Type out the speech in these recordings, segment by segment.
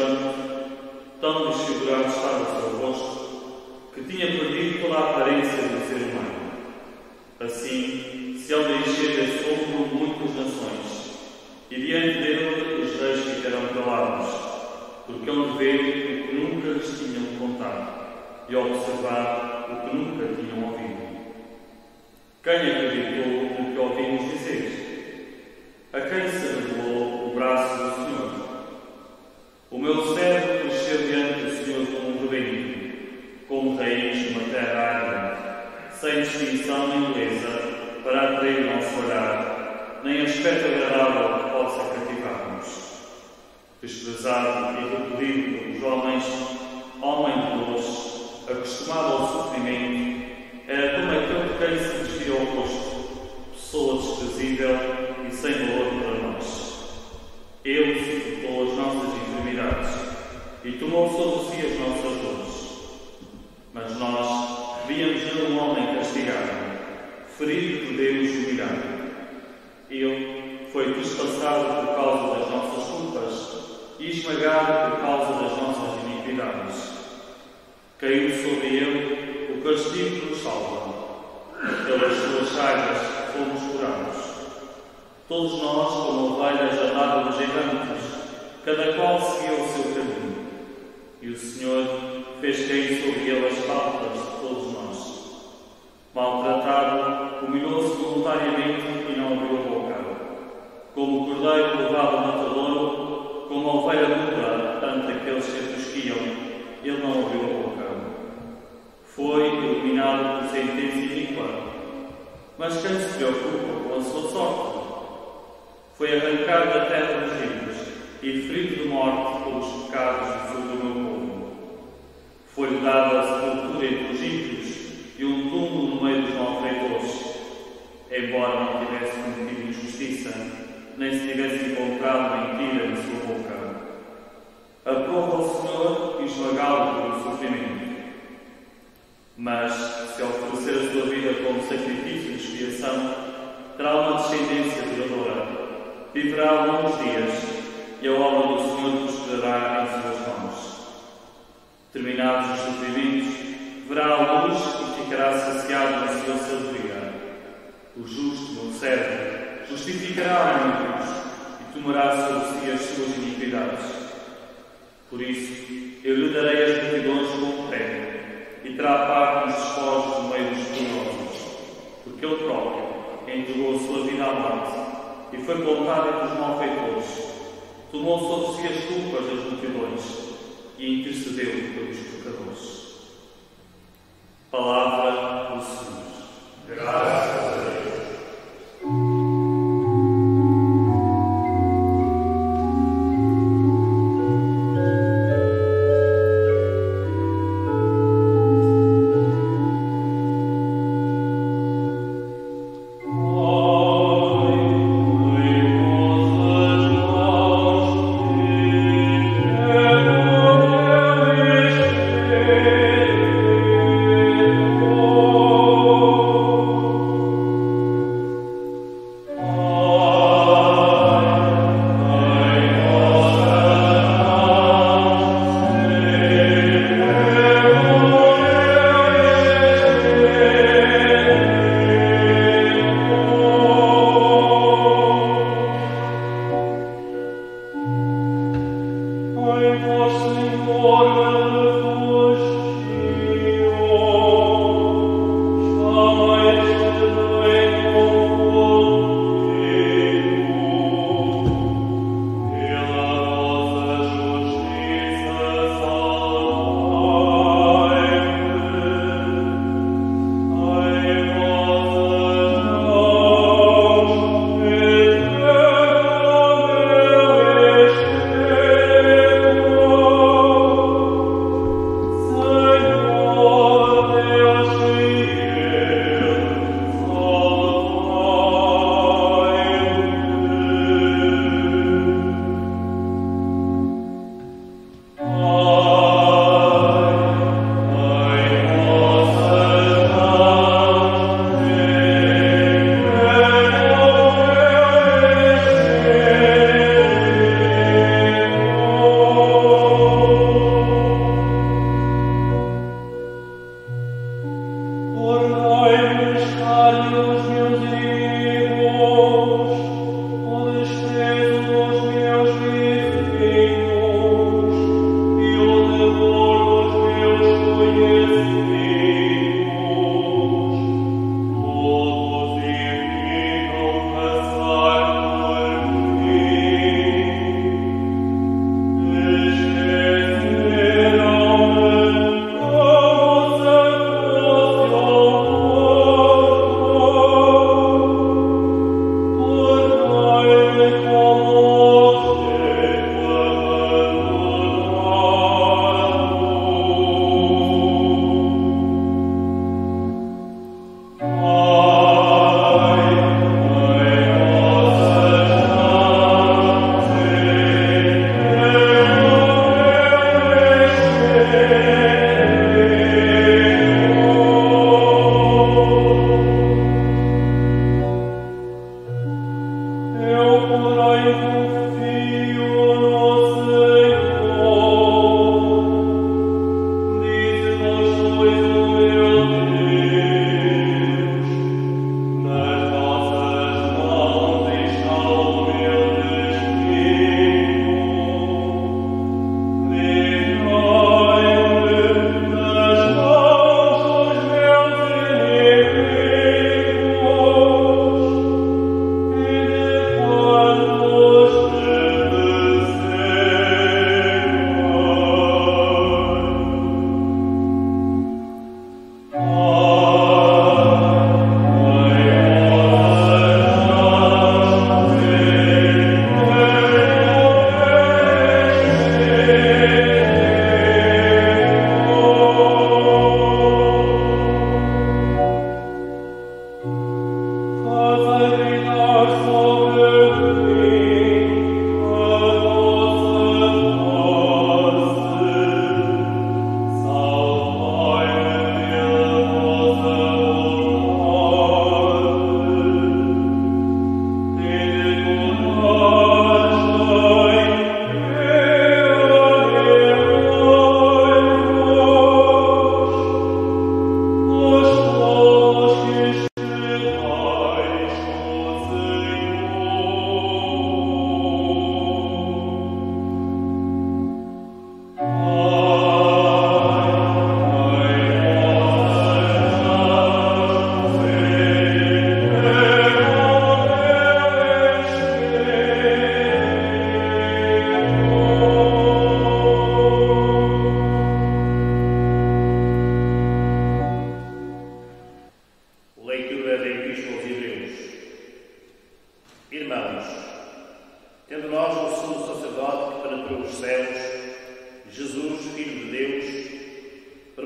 Santo, tão desfigurado estava o seu rosto, que tinha perdido toda a aparência do ser humano. Assim, se ele encher de assombro muitas nações, e diante dele os reis ficarão calados, porque hão de ver o que nunca lhes tinham contado, e observar o que nunca tinham ouvido. Quem acreditou no que ouvimos dizer? A quem se revelou o braço do Senhor? O meu servo cresceu diante do Senhor como um rebento, como raiz numa terra árida, sem distinção nem beleza, para atrair o nosso olhar, nem aspecto agradável que possa cativar-nos. Desprezado e repelido pelos homens, homem de dores, acostumado ao sofrimento, era como aquele de quem se desvia o rosto, pessoa desprezível e sem valor para nós. Ele suportou as nossas enfermidades e tomou sobre si as nossas dores. Mas nós víamos nele um homem castigado, ferido por Deus e humilhado. Ele foi trespassado por causa das nossas culpas e esmagado por causa das nossas iniquidades. Caiu sobre ele o castigo que nos salva. Pelas suas chagas fomos curados. Todos nós, como ovelhas, andávamos errantes, cada qual seguia o seu caminho. E o Senhor fez cair sobre ele as faltas de todos nós. Maltratado, humilhou-se voluntariamente e não abriu a boca. Como o cordeiro levado ao matadouro, como a ovelha muda ante aqueles que a tosquiam, ele não abriu a boca. Foi iluminado por sentença iníqua. Mas quem se preocupa com a sua sorte? Foi arrancado da terra dos vivos e ferido de morte pelos pecados do meu povo. Foi-lhe dada a sepultura entre os ímpios e um túmulo no meio dos malfeitores. Embora não tivesse cometido injustiça, nem se tivesse encontrado mentira na sua boca. Aprova o Senhor e esmagá-lo pelo sofrimento. Mas, se oferecer a sua vida como sacrifício de expiação, terá uma descendência duradoura, viverá longos dias, e a obra do Senhor prosperará em suas mãos. Terminados os sofrimentos, verá a luz e ficará saciado na sua sabedoria. O justo, meu servo, justificará a muitos e tomará sobre si as suas iniquidades. Por isso, eu lhe darei as multidões como prémio, e terá parte nos despojos no meio dos poderosos, porque ele próprio entregou a sua vida à morte e foi colocado entre os malfeitores, tomou sobre si as culpas das multidões e intercedeu pelos pecadores. Palavra do Senhor. Graças a Deus.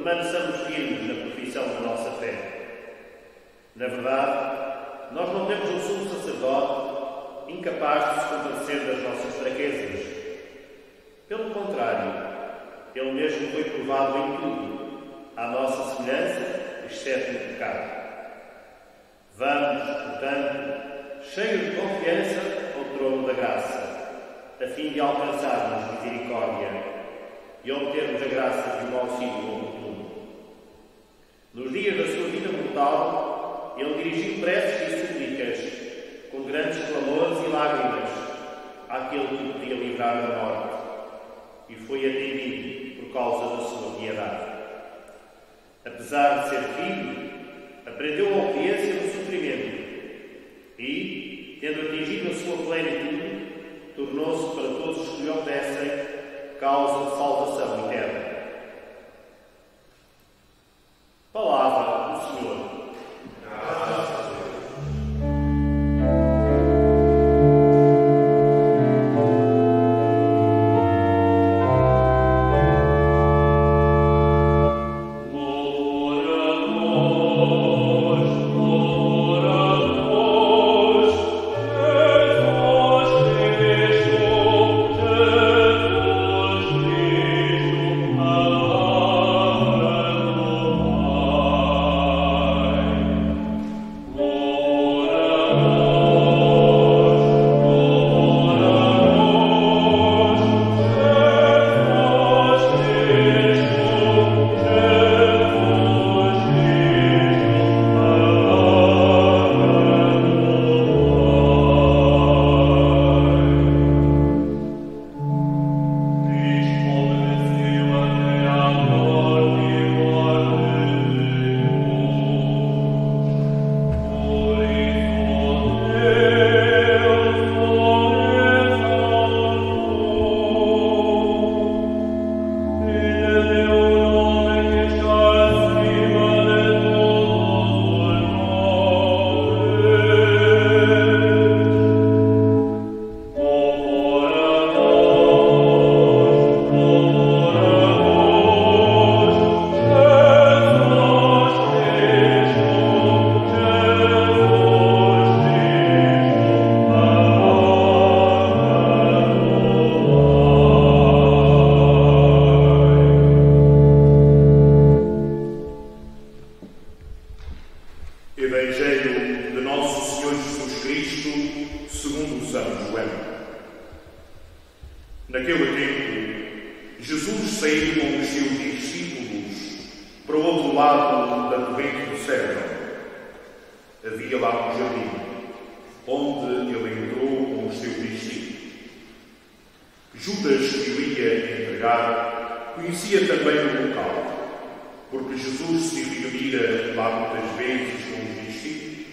permaneçamos firmes na profissão da nossa fé. Na verdade, nós não temos um sumo sacerdote incapaz de se compadecer das nossas fraquezas. Pelo contrário, ele mesmo foi provado em tudo, à nossa semelhança, exceto no pecado. Vamos, portanto, cheios de confiança ao trono da graça, a fim de alcançarmos misericórdia e obtermos a graça de um auxílio oportuno. Nos dias da sua vida mortal, ele dirigiu preces e súplicas, com grandes clamores e lágrimas, àquele que podia livrar da morte, e foi atendido por causa da sua piedade. Apesar de ser filho, aprendeu a obediência no sofrimento e, tendo atingido a sua plenitude, tornou-se para todos os que lhe obedecem causa de salvação eterna. Palavra do Senhor. Evangelho de Nosso Senhor Jesus Cristo, segundo São João. Naquele tempo, Jesus saiu com os seus discípulos para o outro lado da corrente do Cédron. Havia lá um jardim, onde ele entrou com os seus discípulos. Judas, que o ia entregar, conhecia também o local, porque Jesus se reunira lá muitas vezes com os discípulos.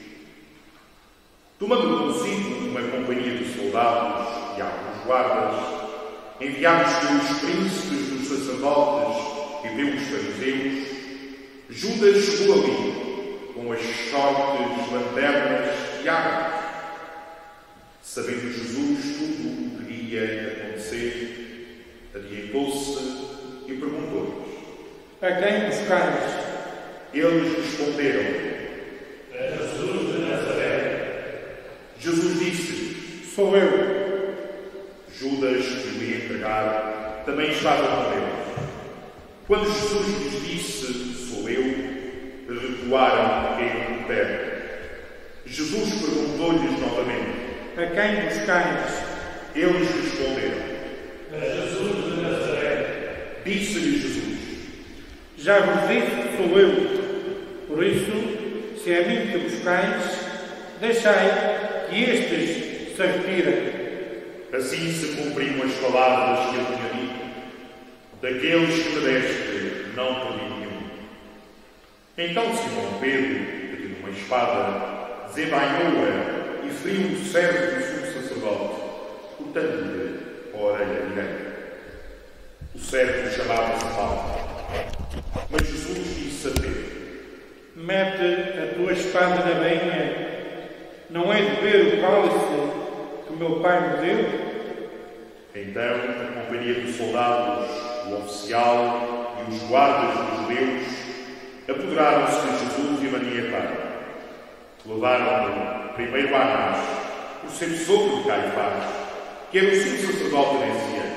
Tomando consigo uma companhia de soldados e alguns guardas, enviados pelos príncipes dos sacerdotes e pelos fariseus, Judas chegou ali com as fortes lanternas e armas. Sabendo Jesus tudo o que ia acontecer, adiantou-se e perguntou-lhes: A quem buscais? Eles responderam: A Jesus de Nazaré. Jesus disse: Sou eu. Judas, que o ia entregar, também estava com eles. Quando Jesus lhes disse: Sou eu, recuaram e caíram por terra. Jesus perguntou-lhes novamente: A quem buscais? Eles responderam: A Jesus de Nazaré. Disse-lhe Jesus: Já vos disse que sou eu. Por isso, se é a mim que buscais, deixai que estes se retirem. Assim se cumpriram as palavras que ele tinha dito: Daqueles que me deste, não perdi nenhum. Então Simão Pedro, que tinha uma espada, desembainhou-a e feriu o servo do sumo sacerdote, cortando-lhe a orelha direita. O servo chamava-se Paulo. Mas Jesus disse a Pedro: Mete a tua espada na bainha. Não é de beber o cálice que o meu pai me deu? Então a companhia dos soldados o oficial e os guardas dos judeus apoderaram-se de Jesus e maniataram. Levaram-no primeiro a Anás, por ser sogro de Caifás, que era o sumo sacerdote nesse ano.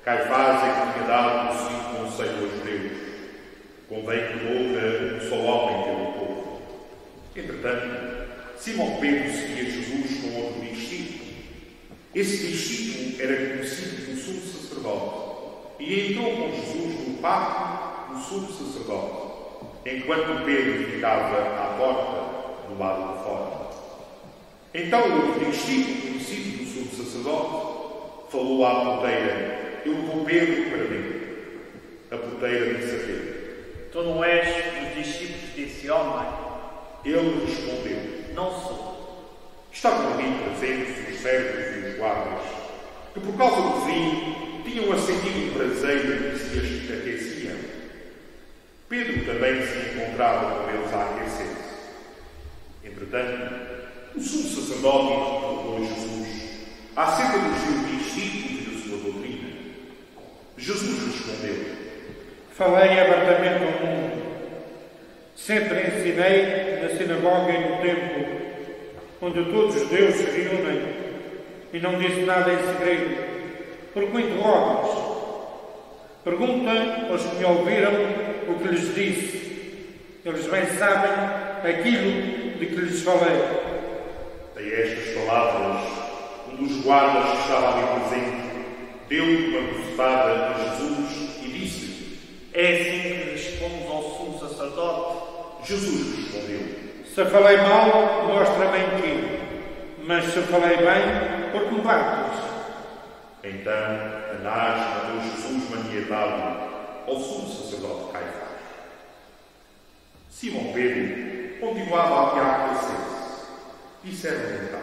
Caifás é que tinha dado o seguinte conselho aos judeus: convém que morra um só homem pelo povo. Entretanto, Simão Pedro seguia Jesus com outro discípulo. Esse discípulo era conhecido do sumo sacerdote e entrou com Jesus no pátio do sumo sacerdote, enquanto Pedro ficava à porta do lado de fora. Então o outro discípulo, conhecido do sumo sacerdote, falou à porteira: eu vou Pedro para dentro. A porteira disse a Pedro: tu não és dos discípulos desse homem? Ele respondeu: não sou. Estavam ali presentes os servos e os guardas, que por causa do frio tinham acendido um braseiro que se aquecia. Pedro também se encontrava com eles a aquecer-se. Entretanto, o sumo sacerdote interrogou Jesus acerca dos seus discípulos e da sua doutrina. Jesus respondeu: falei abertamente ao mundo. Sempre ensinei na sinagoga e no templo, onde todos os judeus se reúnem, e não disse nada em segredo, porque me interrogas. Pergunta aos que me ouviram o que lhes disse. Eles bem sabem aquilo de que lhes falei. A estas palavras, um dos guardas que estava ali presente deu-lhe uma bofetada a Jesus e disse-lhe: é assim que respondes ao sumo sacerdote? Jesus respondeu: se falei mal, mostra-me em quê? Mas se falei bem, por que me bates? Então Anás mandou Jesus maniatado ao sumo sacerdote Caifás. Simão Pedro continuava a aquecer-se. Disseram-lhe então: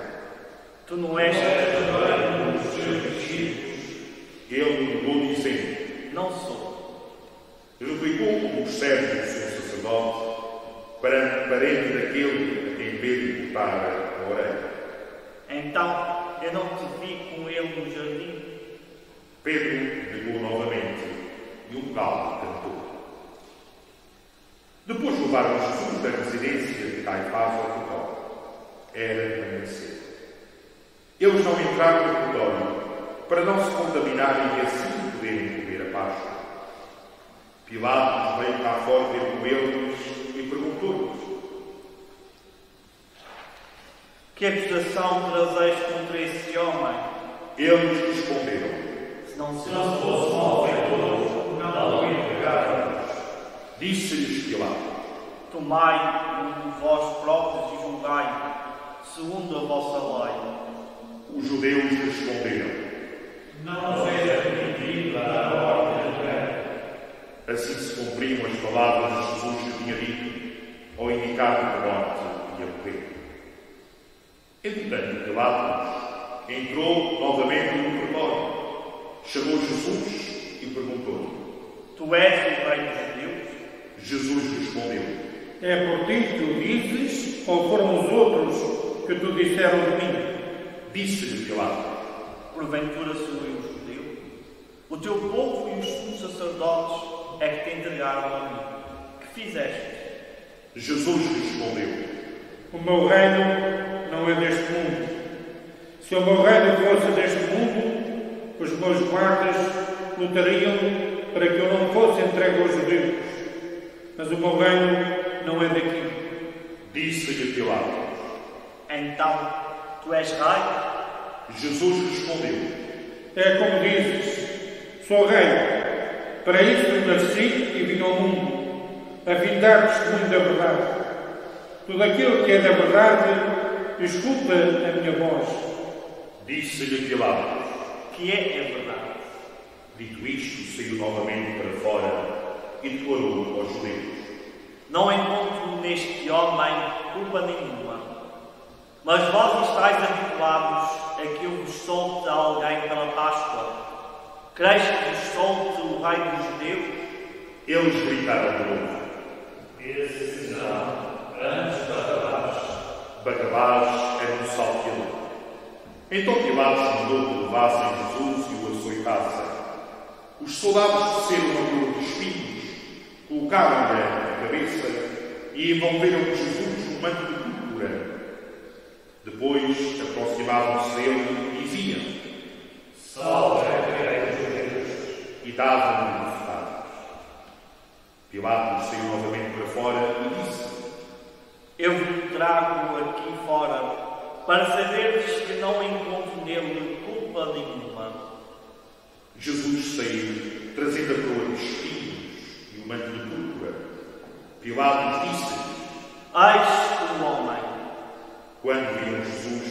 tu não és dos seus discípulos? Ele mudou dizendo: não sou. Replicou um dos servos do sumo sacerdote, parente daquele a quem Pedro cortara a orelha. Então, eu não te vi com ele no jardim? Pedro negou novamente e um galo cantou. Depois levaram Jesus da residência de Caifás ao pretório. Era amanhecer. Eles não entraram no pretório para não se contaminarem e assim poderem comer a Páscoa. Pilatos veio cá fora ter com eles e perguntou-lhes: que acusação trazeis contra esse homem? Eles responderam: se não fosse um malfeitor, não o entregávamos. Disse-lhes Pilatos: tomai-o vós próprios e julgai, segundo a vossa lei. Os judeus responderam: não seja permitida a ordem do rei. Assim se cumpriam as palavras de Jesus que tinha dito ao indicar a morte e a morrer. Entretanto, Pilatos entrou novamente no pretório, chamou Jesus e perguntou-lhe: tu és o rei dos judeus? Jesus respondeu: é por ti que o dizes, ou foram os outros que tu disseram de mim? Disse-lhe Pilatos: porventura sou eu judeu? O teu povo e os sumos sacerdotes é que te entregaram a mim. Que fizeste? Jesus respondeu: o meu reino não é deste mundo. Se o meu reino fosse deste mundo, os meus guardas lutariam para que eu não fosse entregue aos judeus. Mas o meu reino não é daqui. Disse-lhe Pilatos: então, tu és rei? Jesus respondeu: é como dizes, sou rei. Para isso nasci e vim ao mundo, a fim de dar testemunho da verdade. Tudo aquilo que é da verdade, escuta a minha voz. Disse-lhe Pilatos: que é a verdade? Dito isto, saiu novamente para fora e declarou aos judeus: não encontro neste homem culpa nenhuma. Mas vós estáis habituados a que eu vos solte a alguém pela Páscoa. Creis que vos solte o rei dos judeus? Eles gritaram de novo: esse não, antes Barrabás. Barrabás era um salteador. Então Pilatos mandou que levassem Jesus e o açoitassem. Os Os soldados teceram uma coroa de espinhos, colocaram-lhe na cabeça e envolveram Jesus num manto de púrpura. Depois aproximavam-se dele e diziam: Salve, Rei dos Judeus! E davam-lhe bofetadas. Pilatos saiu novamente para fora e disse: Eu vos trago aqui fora para saberes que não encontro nele culpa nenhuma. Jesus saiu, trazendo a coroa de espinhos e o manto de púrpura. Pilatos disse: Eis o homem. Quando viram Jesus,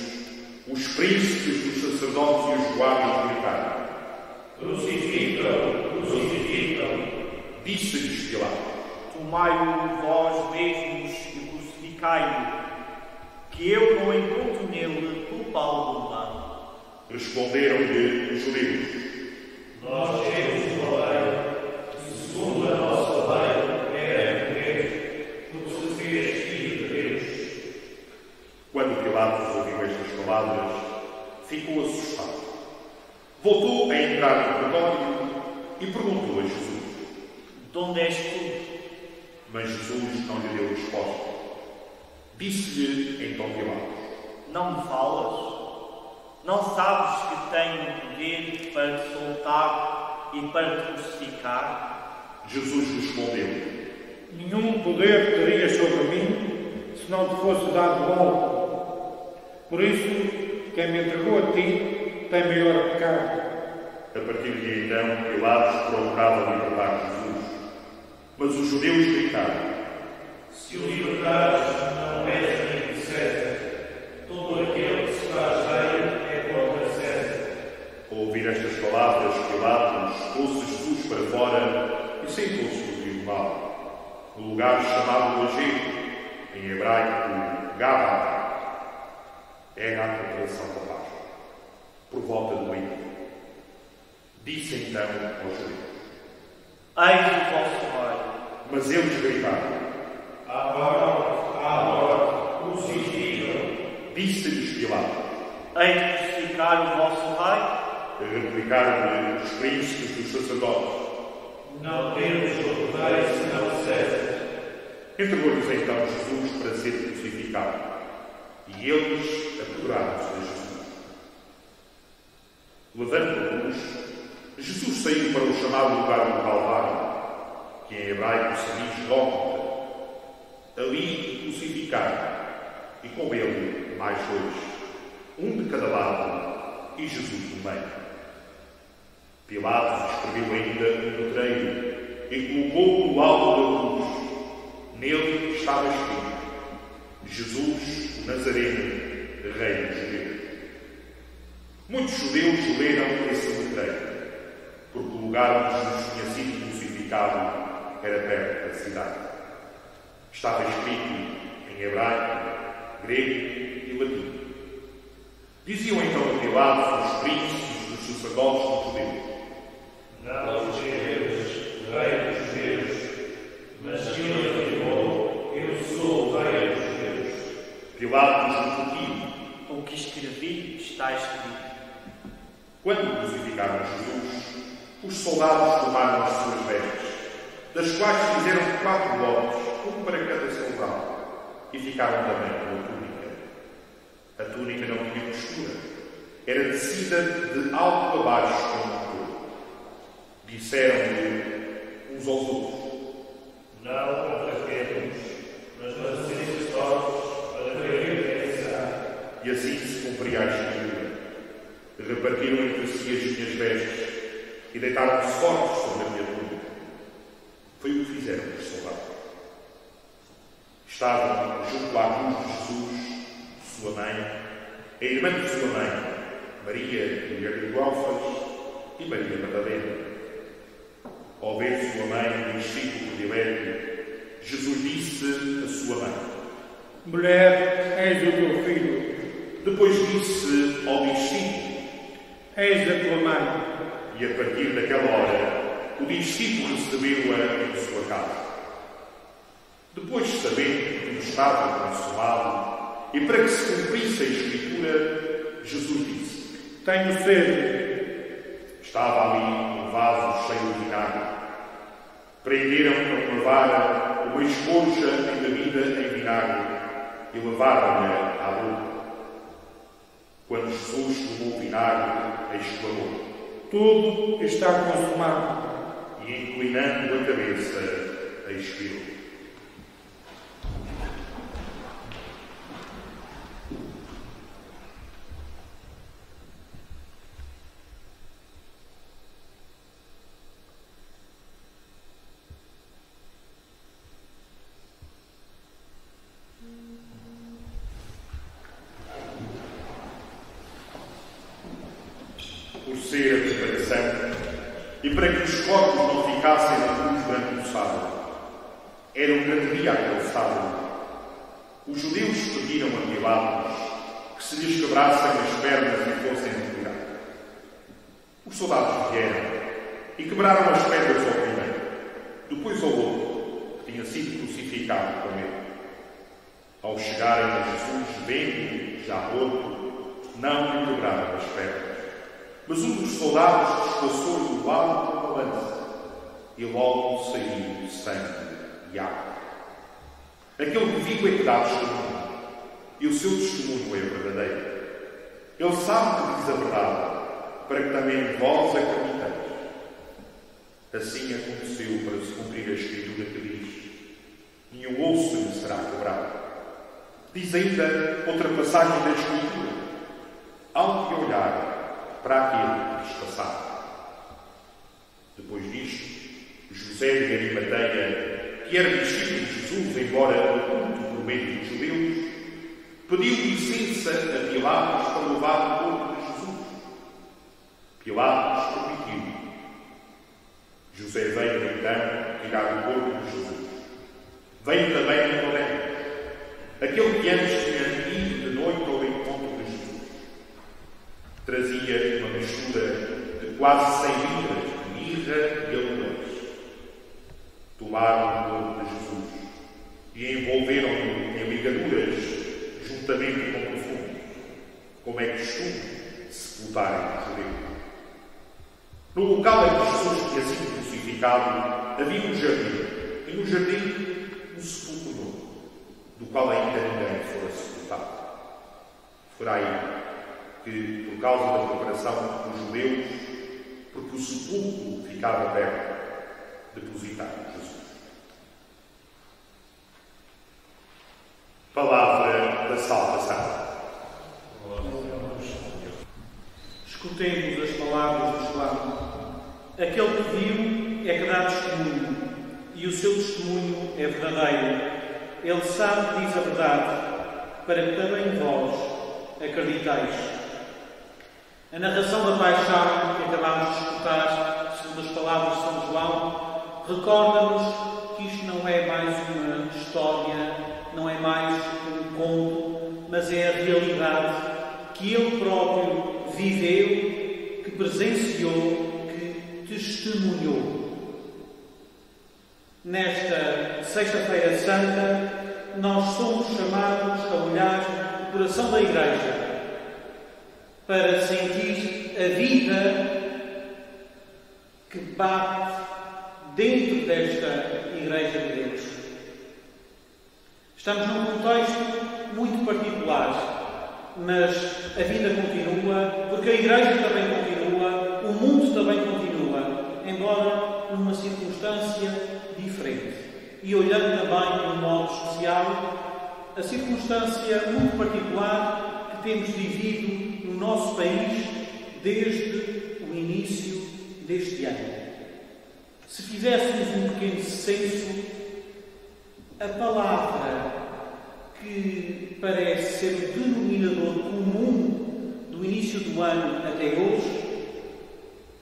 os príncipes dos sacerdotes e os guardas gritaram: Crucificam! Crucificam! Disse-lhes Pilatos: Tomai-o vós mesmos e crucificai-o, que eu não encontro nele culpa alguma. Responderam-lhe os judeus: Nós temos uma lei, e segundo a nossa lei, era morrer, porque se fez filho de Deus. Quando Pilatos ouviu estas palavras, ficou assustado. Voltou a entrar no pretório e perguntou a Jesus: De onde és tu? Mas Jesus não lhe deu resposta. Disse-lhe então Pilatos: Não me falas? Não sabes que tenho poder para te soltar e para te crucificar? Jesus respondeu: Nenhum poder teria sobre mim se não te fosse dado logo. Por isso, quem me entregou a ti tem maior pecado. A partir de então, Pilatos procurava libertar Jesus. Mas os judeus gritaram: Se o libertares, não és amigo de César. Todo aquele que se faz rei é contra César. Ao ouvir estas palavras, Pilatos trouxe Jesus para fora e sentou-se no tribunal, no lugar chamado Lajeiro, em hebraico Gábata. Era a preparação da Páscoa, por volta do meio-dia. Disse então aos judeus: Eis o vosso rei. Mas eles gritaram: À morte, crucificam. Disse-lhes Pilatos. Hei de crucificar o vosso rei? Replicaram-lhe os príncipes dos sacerdotes: Não temos outro rei senão César. Entregou-lhes então Jesus para ser crucificado. E eles apoderaram-se de Jesus. Levando a cruz, Jesus saiu para o chamado lugar do Calvário, que em hebraico se diz Gólgota. Ali o crucificaram, e com ele mais dois, um de cada lado e Jesus no meio. Pilatos escreveu ainda um letreiro e colocou-o no alto da cruz. Nele estava escrito: Jesus, o Nazareno, Rei dos Judeus. Muitos judeus leram esse letreiro, porque o lugar onde Jesus tinha sido crucificado era perto da cidade. Estava escrito em hebraico, grego e latim. Diziam então a Pilatos os príncipes dos sacerdotes dos judeus: Não os judeus, Rei dos Judeus, mas se ele afirmou: Eu sou o Rei dos Judeus. Pilatos repetiu: O que escrevi está escrito. Quando crucificaram Jesus, os soldados tomaram as suas vestes, das quais fizeram 4 lotes, um para cada soldado, e ficaram também com a túnica. A túnica não tinha costura, era tecida de alto a baixo como um corpo. Disseram-lhe uns aos outros: Não contratemos, mas fazemos sortes para ver quem será. E assim se cumpria a escritura. Repartiram entre si as minhas vestes e deitaram sortes sobre a minha túnica. Foi o que fizeram os soldados. Estavam junto à cruz de Jesus, sua mãe, a irmã de sua mãe, Maria, mulher de Cleófas, e Maria Madalena. Ao ver sua mãe e o discípulo predileto, Jesus disse a sua mãe: Mulher, eis o teu filho. Depois disse ao discípulo: Eis a tua mãe. E a partir daquela hora, o discípulo recebeu-a em sua casa. Depois, sabendo que tudo estava consumado, e para que se cumprisse a Escritura, Jesus disse: Tenho sede. Estava ali um vasos cheios de vinagre. Prenderam com uma vara uma esponja embebida em vinagre e levaram-na à boca. Quando Jesus tomou o vinagre, exclamou: Tudo está consumado. E, inclinando a cabeça, expirou. Por ser a preparação e para que os corpos não ficassem na cruz durante o sábado. Era um grande dia aquele sábado. Os judeus pediram a Pilatos que se lhes quebrassem as pernas e fossem julgados. Os soldados vieram e quebraram as pernas ao primeiro, depois ao outro, que tinha sido crucificado com ele. Ao chegarem a Jesus, vendo já morto, não lhe quebraram as pernas. Mas um dos soldados despassou-lhe o lado com uma lança e logo saiu sangue e água. Aquele que viu é que dá testemunho, e o seu testemunho é verdadeiro. Ele sabe que diz a verdade, para que também vós acrediteis. Assim aconteceu para se cumprir a Escritura que diz: nenhum osso lhe será quebrado. Diz ainda outra passagem da Escritura: hão de olhar para aquele que lhes passava. Depois disto, José de Arimateia, que era discípulo de Jesus, embora oculto por meio dos judeus, pediu licença a Pilatos para levar o corpo de Jesus. Pilatos permitiu. José veio então tirar o corpo de Jesus. Veio também Nicodemo, aquele que antes tinha ido de noite ao encontro de Jesus. Trazia uma mistura de quase 100 libras de mirra e aloés. Tomaram o corpo de Jesus e envolveram-no em ligaduras juntamente com perfumes, como é costume sepultarem os judeus. No local em que Jesus tinha sido crucificado havia um jardim, e no jardim um sepulcro novo, do qual ainda ninguém fora sepultado. Foi aí que, por causa da preparação dos judeus, porque o sepulcro ficava aberto, depositaram Jesus. Palavra da salvação. Escutemos as palavras do Salmo. Aquele que viu é que dá testemunho, e o seu testemunho é verdadeiro. Ele sabe que diz a verdade, para que também vós acreditais. A narração da paixão que acabámos de escutar, segundo as palavras de São João, recorda-nos que isto não é mais uma história, não é mais um conto, mas é a realidade que ele próprio viveu, que presenciou, que testemunhou. Nesta Sexta-feira Santa, nós somos chamados a olhar o coração da Igreja para sentir a vida que bate dentro desta Igreja de Deus. Estamos num contexto muito particular, mas a vida continua, porque a Igreja também continua, o mundo também continua, embora numa circunstância diferente. E olhando também de um modo especial a circunstância muito particular que temos vivido no nosso país desde o início deste ano. Se fizéssemos um pequeno censo, a palavra que parece ser o denominador comum do início do ano até hoje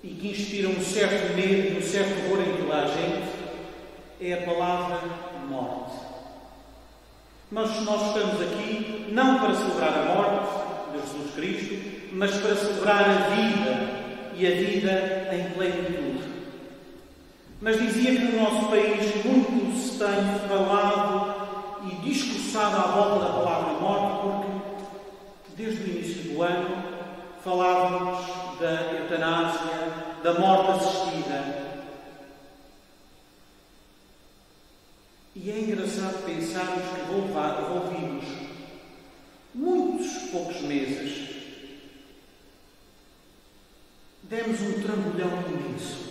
e que inspira um certo medo e um certo terror em toda a gente é a palavra morte. Mas nós estamos aqui não para celebrar a morte de Jesus Cristo, mas para celebrar a vida e a vida em plenitude. Mas dizia que no nosso país muito se tem falado e discursado à volta da palavra morte, porque desde o início do ano falávamos da eutanásia, da morte assistida. E é engraçado pensarmos que envolvidos muitos poucos meses, demos um trambolhão imenso.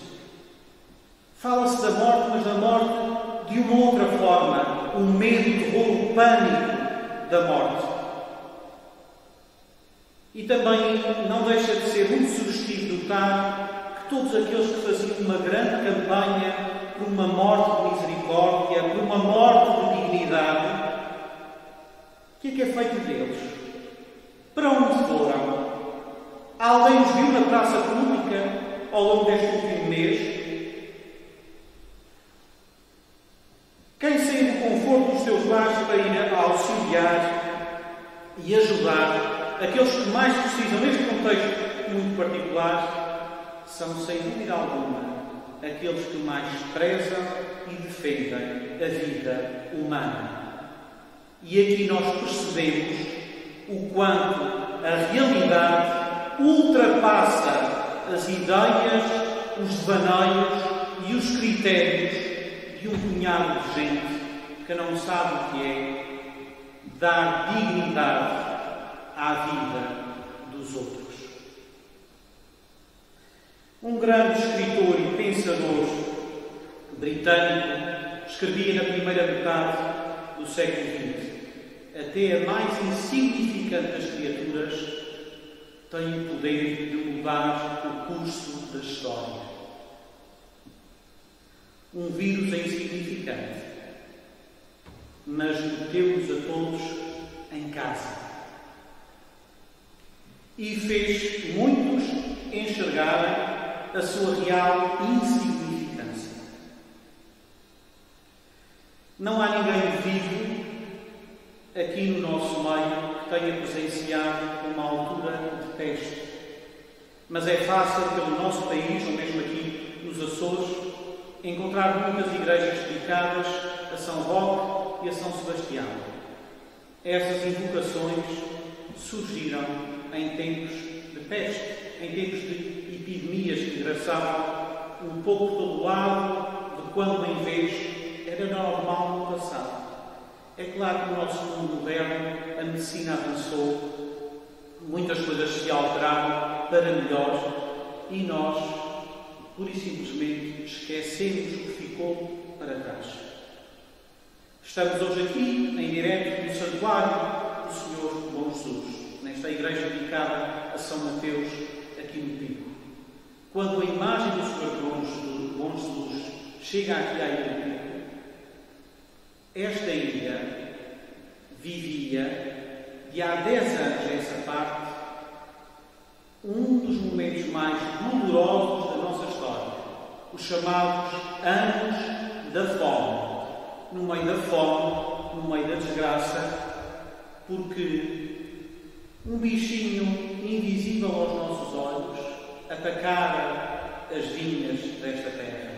Fala-se da morte, mas da morte de uma outra forma. O medo, o terror, o pânico da morte. E também não deixa de ser muito sugestivo notar que todos aqueles que faziam uma grande campanha por uma morte de misericórdia, por uma morte de dignidade, o que é feito deles? Para onde foram? Alguém os viu na praça pública ao longo deste último mês? Quem saiu do conforto dos seus lares para ir auxiliar e ajudar aqueles que mais precisam, neste contexto muito particular, são, sem dúvida alguma, aqueles que mais prezam e defendem a vida humana. E aqui nós percebemos o quanto a realidade ultrapassa as ideias, os devaneios e os critérios de um punhado de gente que não sabe o que é dar dignidade à vida dos outros. Um grande escritor e pensador britânico escrevia na primeira metade do século XX: até a mais insignificante das criaturas tem o poder de mudar o curso da história. Um vírus é insignificante, mas meteu-nos a todos em casa. E fez muitos enxergarem a sua real insignificância. Não há ninguém vivo aqui no nosso meio que tenha presenciado uma altura de peste. Mas é fácil pelo nosso país, ou mesmo aqui nos Açores, encontrar muitas igrejas dedicadas a São Roque e a São Sebastião. Essas invocações surgiram em tempos de peste, em tempos de epidemias que graçavam um pouco por todo lado, de quando em vez era normal no passado. É claro que no nosso mundo moderno a medicina avançou, muitas coisas se alteraram para melhor e nós, pura e simplesmente, esquecemos o que ficou para trás. Estamos hoje aqui, em direto, no Santuário do Senhor Bom Jesus, nesta igreja dedicada a São Mateus, aqui no Pico. Quando a imagem do Senhor Bom Jesus chega aqui à Ilha do Pico, esta ilha vivia, de há 10 anos a essa parte, um dos momentos mais dolorosos da nossa história, os chamados anos da fome. No meio da fome, no meio da desgraça, porque um bichinho invisível aos nossos olhos atacara as vinhas desta terra.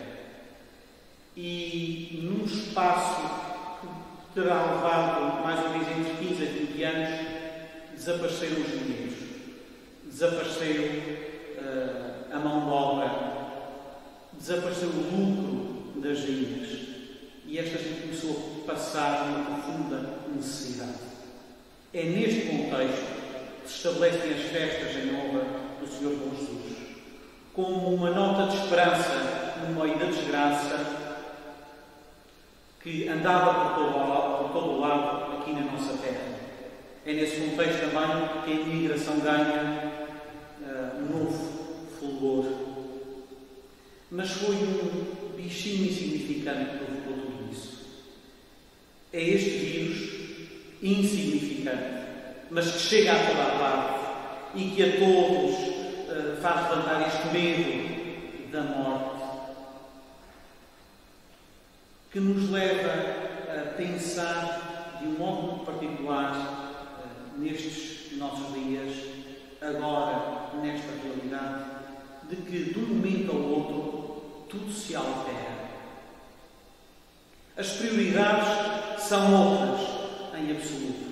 E num espaço que terá levado mais ou menos entre 15 a 20 anos, desapareceram os vinhedos. Desapareceu a mão de obra, desapareceu o lucro das vinhas e esta gente começou a passar uma profunda necessidade. É neste contexto que se estabelecem as festas em honra do Senhor Bom Jesus, como uma nota de esperança no meio da desgraça que andava por todo o lado aqui na nossa terra. É nesse contexto também que a imigração ganha um novo fulgor. Mas foi um bichinho insignificante que provocou tudo isso. É este vírus insignificante, mas que chega a toda a parte e que a todos faz levantar este medo da morte, que nos leva a pensar de um modo muito particular nestes nossos dias, agora, nesta realidade, de que de um momento ao outro tudo se altera. As prioridades são outras, em absoluto.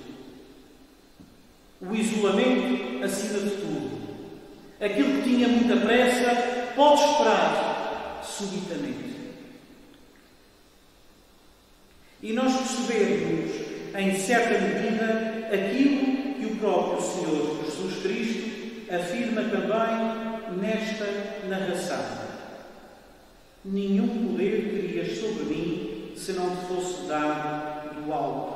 O isolamento acima de tudo. Aquilo que tinha muita pressa pode esperar subitamente. E nós percebemos, em certa medida, aquilo que o próprio Senhor Jesus Cristo afirma também nesta narração. Nenhum poder terias sobre mim se não te fosse dado do alto.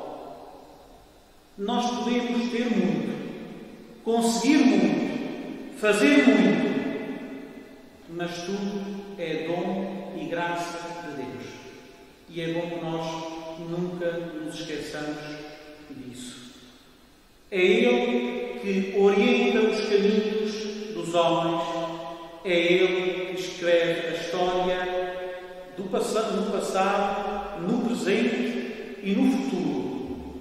Nós podemos ter muito, conseguir muito, fazer muito, mas tudo é dom e graça de Deus. E é bom que nós nunca nos esqueçamos disso. É Ele que orienta os caminhos dos homens, é Ele que escreve a história no passado, no presente e no futuro.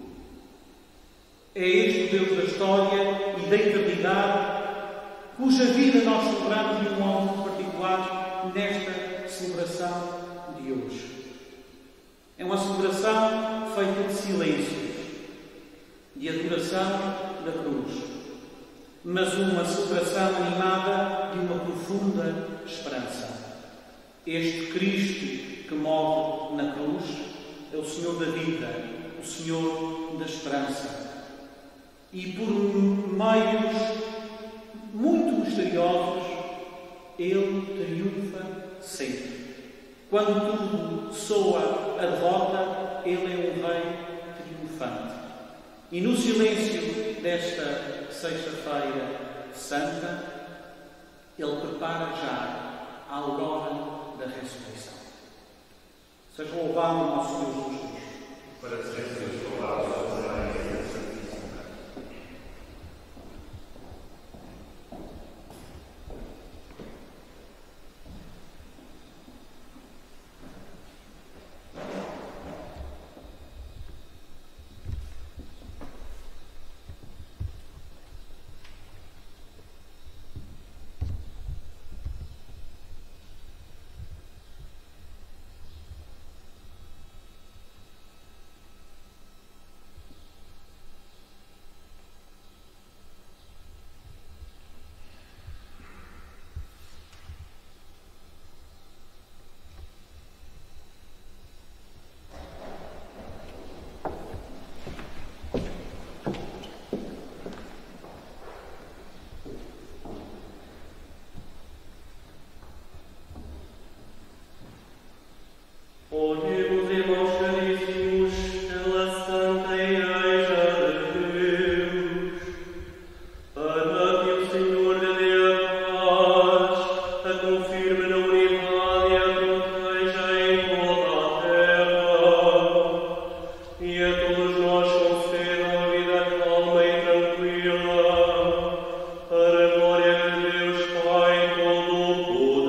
É este o Deus da história e da eternidade, cuja vida nós celebramos de um modo particular nesta celebração de hoje. É uma celebração feita de silêncio, de adoração da cruz, mas uma celebração animada de uma profunda esperança. Este Cristo que morre na cruz é o Senhor da vida, o Senhor da esperança. E por meios muito misteriosos, Ele triunfa sempre. Quando tudo soa a derrota, Ele é um Rei triunfante. E no silêncio desta Sexta-feira Santa, Ele prepara já a aurora da ressurreição. Seja louvado o nosso Senhor Jesus. Para sempre louvado. Oremos, irmãos caríssimos, pela Santa Igreja de Deus, para que o Senhor lhe dê a paz, a confirme na unidade e a proteja em toda a terra, e a todos nós conceda a vida calma e tranquila, para a glória de Deus Pai Todo-Poderoso.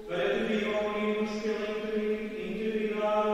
Para que vivam unidos pela integridade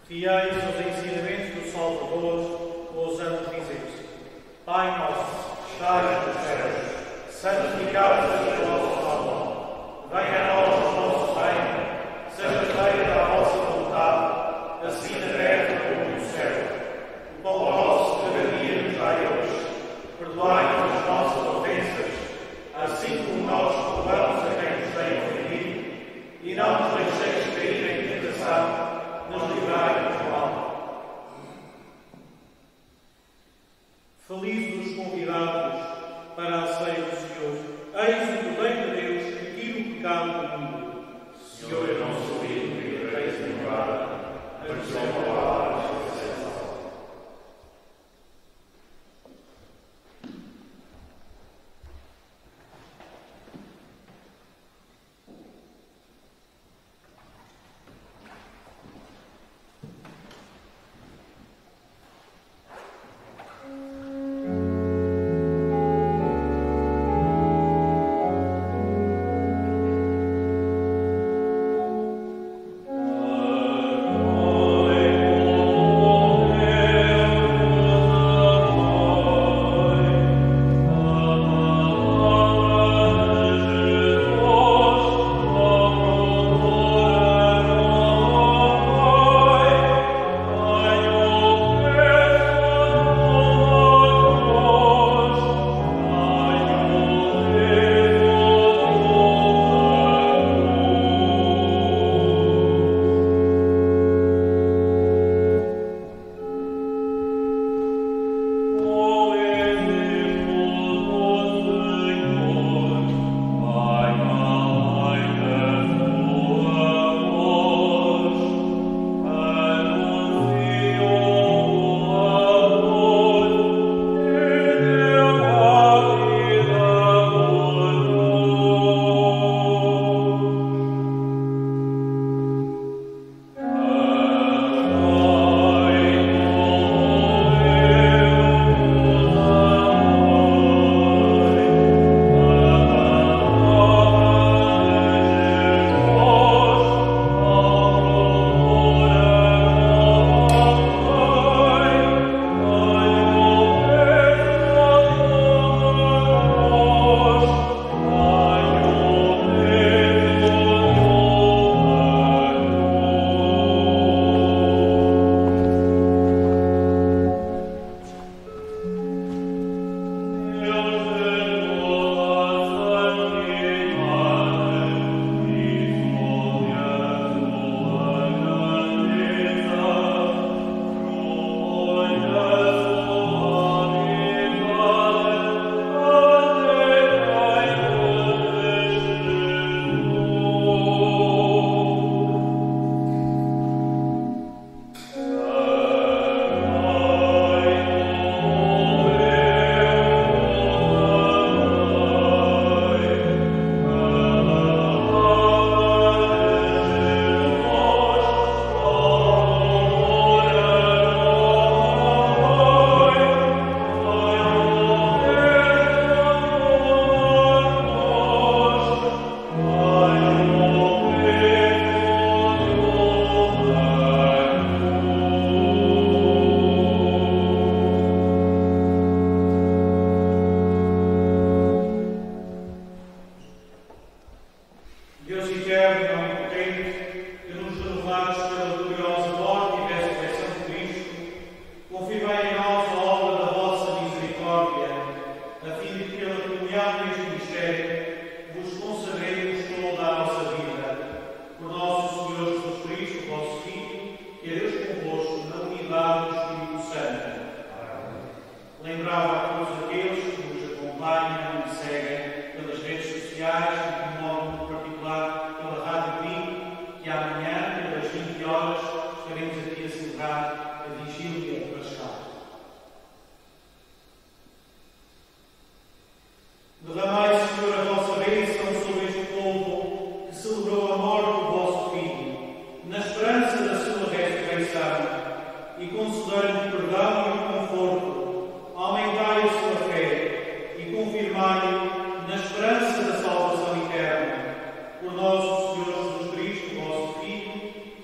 Fiéis aos ensinamentos do Salvador, ousamos dizer: Pai nosso, que estás nos céus, santificado seja o vosso nome. Venha a nós o vosso reino, seja feita a vossa vontade, assim na terra como no céu. O pão nosso cada dia nos dai hoje. Perdoai-nos as nossas ofensas, assim como nós perdoamos a quem nos tem ofendido. E não nos deixeis cair em tentação, nos livrai do mal. Felizes os convidados para a ceia do Senhor. Eis o Cordeiro de Deus que tira o pecado do mundo. Senhor, eu não sou digno de entreis em guarda, mas só uma palavra de salvação.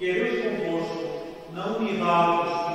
que é Deus convosco, não unidade